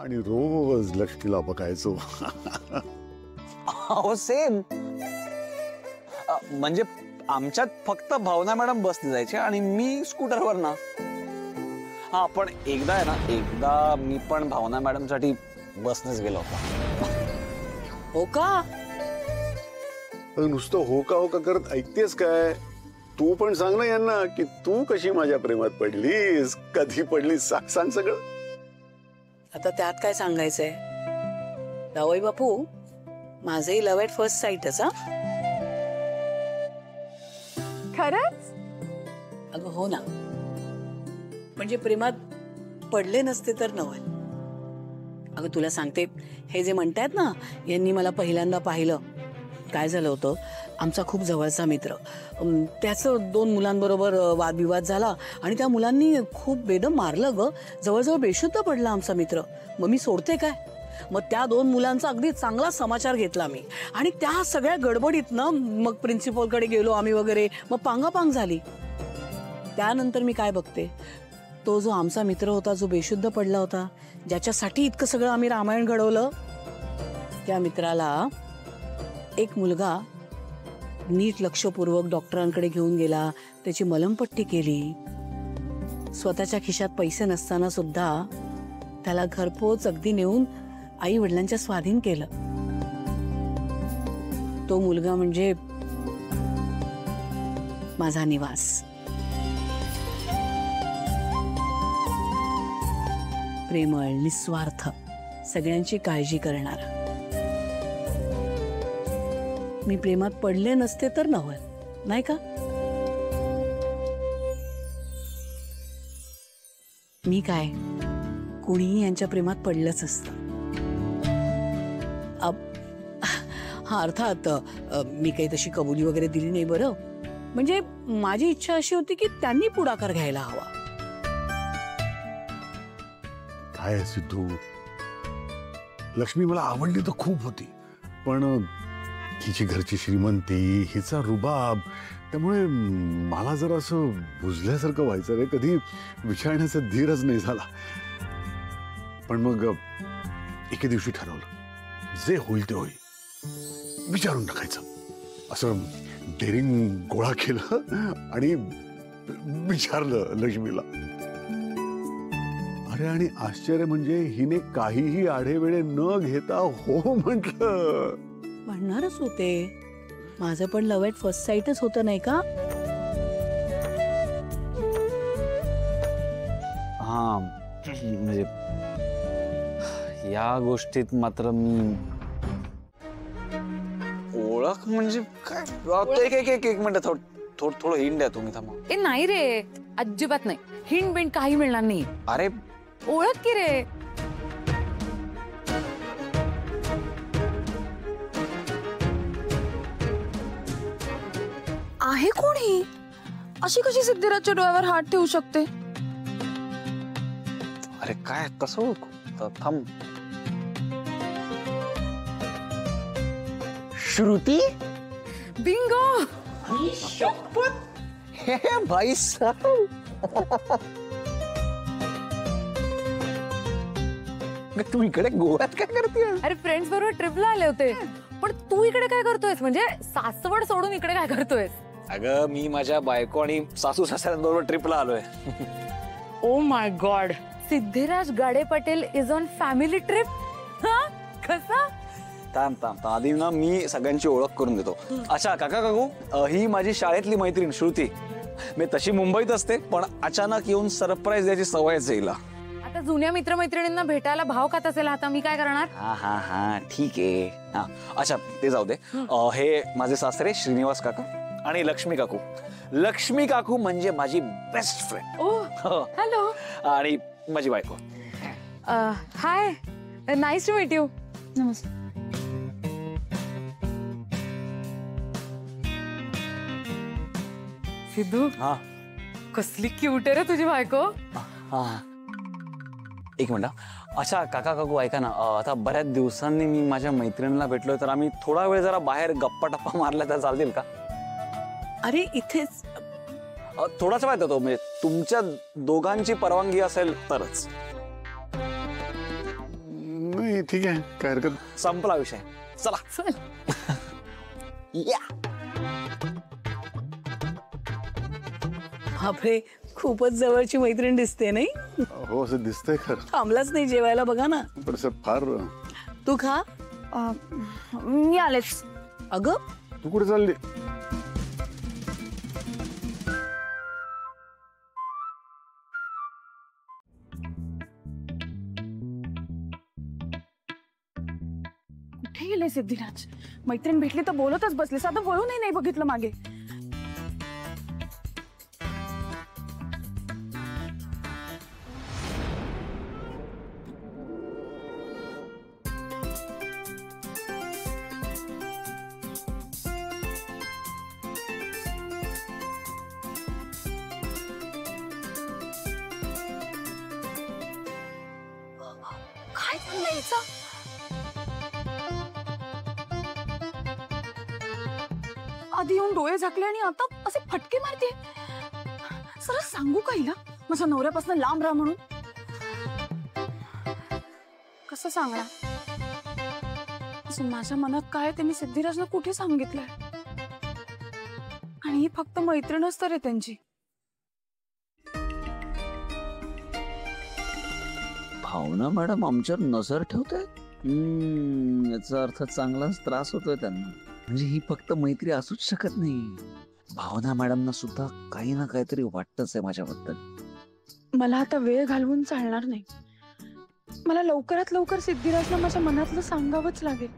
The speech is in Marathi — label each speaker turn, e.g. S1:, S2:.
S1: आणि रोज लक्ष्मीला बघायचो.
S2: अहो सेम. म्हणजे आमच्यात फक्त भावना मॅडम बसने जायचे आणि मी स्कूटरवर ना. हा पण एकदा आहे ना, एकदा मी पण भावना मॅडम साठी बसनेच गेलो होतो.
S3: हो का?
S1: नुसतं हो का करत ऐकतेस काय? तू पण सांग ना यांना की तू कशी माझ्या प्रेमात पडलीस, कधी पडलीस, सांग सगळं.
S3: आता त्यात काय सांगायचंय जावई बापू, माझंही लव्ह ॲट फर्स्ट साईटच. हा
S4: खरंच?
S3: अगं हो ना, म्हणजे प्रेमात पडले नसते तर नवल. अगं तुला सांगते, हे जे म्हणतात ना यांनी मला पहिल्यांदा पाहिलं, काय झालं होतं, आमचा खूप जवळचा मित्र, त्याचं 2 मुलांबरोबर वादविवाद झाला आणि त्या मुलांनी खूप बेदम मारलं ग. जवळजवळ बेशुद्ध पडला आमचा मित्र. मग मी सोडते काय? मग त्या 2 मुलांचा अगदी चांगला समाचार घेतला मी आणि त्या सगळ्या गडबडीत ना मग प्रिन्सिपलकडे गेलो आम्ही वगैरे. मग पांगापांग झाली. त्यानंतर मी काय बघते, तो जो आमचा मित्र होता, जो बेशुद्ध पडला होता, ज्याच्यासाठी इतकं सगळं आम्ही रामायण घडवलं, त्या मित्राला एक मुलगा नीट लक्षपूर्वक डॉक्टरांकडे घेऊन गेला, त्याची मलमपट्टी केली. स्वतःच्या खिशात पैसे नसताना सुद्धा त्याला घरपोच अगदी नेऊन आई वडिलांच्या स्वाधीन केलं. तो मुलगा म्हणजे माझा निवास. प्रेमळ, निस्वार्थ, सगळ्यांची काळजी करणारा. मी प्रेमात पडले नसते तर नवल, नाही का? मी काय, कुणीही यांच्या प्रेमात पडलंच असतं. हा अर्थात मी काही तशी कबुली वगैरे दिली नाही बरं. म्हणजे माझी इच्छा अशी होती की त्यांनी पुढाकार घ्यायला हवा.
S1: काय सिद्धू, लक्ष्मी मला आवडली तर खूप होती, पण हिची घरची श्रीमंती, हिचा रुबाब, त्यामुळे मला जरा असं बुजल्यासारखं व्हायचं रे. कधी विचारण्याचा धीरच नाही झाला. पण मग एके दिवशी ठरवलं, जे होईल ते होईल, विचारून टाकायचं. असं डेरिंग गोळा केलं आणि विचारलं लक्ष्मीला. अरे आणि आश्चर्य म्हणजे हिने काहीही आढेवेळे न घेता हो म्हटलं.
S3: म्हणणारच होते, माझं पण लव्ह ॲट फर्स्ट साईटच होतं नाही का?
S2: हा म्हणजे या गोष्टीत मात्र मी ओळख म्हणजे काय, एक मिनिट, थोडं हिंट द्या तुम्ही. थांबा.
S4: ए नाही रे, अजिबात नाही. हिंट बिंट काही मिळणार नाही.
S2: अरे
S4: ओळख की रे. आहे कोण ही? अशी कशी सिद्धिराजच्या डोळ्यावर हात ठेवू शकते?
S2: अरे काय, कसं ओळखू? थांब. श्रुती.
S4: बिंगो.
S2: हे भाई साहब, तू इकडे गोव्यात काय करतेय?
S4: अरे फ्रेंड्स बरोबर ट्रिपला आले होते. पण तू इकडे काय करतोयस? म्हणजे सासवड सोडून इकडे काय करतोयस?
S2: अगं मी माझ्या बायको आणि सासू सासऱ्यांबरोबर ट्रिपला आलोय.
S4: Oh my God, Siddhiraj Gade Patel is on family trip. कसा?
S2: थांब आधी ना मी सगळ्यांची ओळख करून देतो. अच्छा काका काकू, ही माझी शाळेतली मैत्रीण श्रुती. मी तशी मुंबईत असते, पण अचानक येऊन सरप्राईज द्यायची सवयच येईल.
S4: आता जुन्या मित्रमैत्रिणींना भेटायला भाव खात असेल आता मी काय करणार?
S2: हा ठीक आहे. हा अच्छा ते जाऊ दे. हे माझे सासरे श्रीनिवास काका आणि लक्ष्मी काकू. लक्ष्मी काकू म्हणजे माझी बेस्ट फ्रेंड.
S4: ओ हॅलो.
S2: आणि माझी बायको.
S4: हाय, नाईस टू मीट यू.
S5: नमस्ते.
S4: सिद्धू,
S2: हा
S4: कसली क्यूट आहे रे तुझी बायको.
S2: हा एक मिनिट. अच्छा काका काकू ऐका ना, आता बऱ्याच दिवसांनी मी माझ्या मैत्रिणीला भेटलोय, तर आम्ही थोडा वेळ जरा बाहेर गप्पा टप्पा मारल्या तर चालतील का?
S3: अरे इथेच
S2: थोडासा वेळ देतो, म्हणजे तुमच्या दोघांची परवानगी असेल तरच.
S1: ठीक आहे, काय हरकत नाही.
S2: संपला विषय. चला
S3: चल.
S2: या.
S3: बापरे, खूपच जवळची मैत्रीण दिसते नाही?
S1: हो, असं दिसतंय खरं.
S3: थांबलाच नाही जेवायला, बघा ना.
S1: पण असं फार.
S3: तू खा.
S4: मी आलेच.
S3: अगं
S1: तू कुठे चालली?
S4: कुठे गेले सिद्धिराज? मैत्रीण भेटली तर बोलतच बसले, साधं वळूनही नाही बघितलं मागे. काय चाललंय हिचं? आधी येऊन डोळे झाकले आणि आता असे फटके मारते. सरळ सांगू का हिला माझ्या नवऱ्यापासून लांब राहा म्हणून? कसं सांगणार? असं माझ्या मनात काय ते मी सिद्धिराजला कुठे सांगितलंय? आणि ही फक्त मैत्रीणच तर आहे त्यांची.
S2: भावना मॅडम आमच्यावर नजर ठेवतायत. याचा अर्थ चांगलाच त्रास होतोय त्यांना. म्हणजे ही फक्त मैत्री असूच शकत नाही. भावना मॅडमना सुद्धा काही ना काहीतरी वाटतच आहे माझ्याबद्दल.
S4: मला आता वेळ घालवून चालणार नाही. मला लवकरात लवकर सिद्धिराजला माझ्या मनातलं सांगावंच लागेल.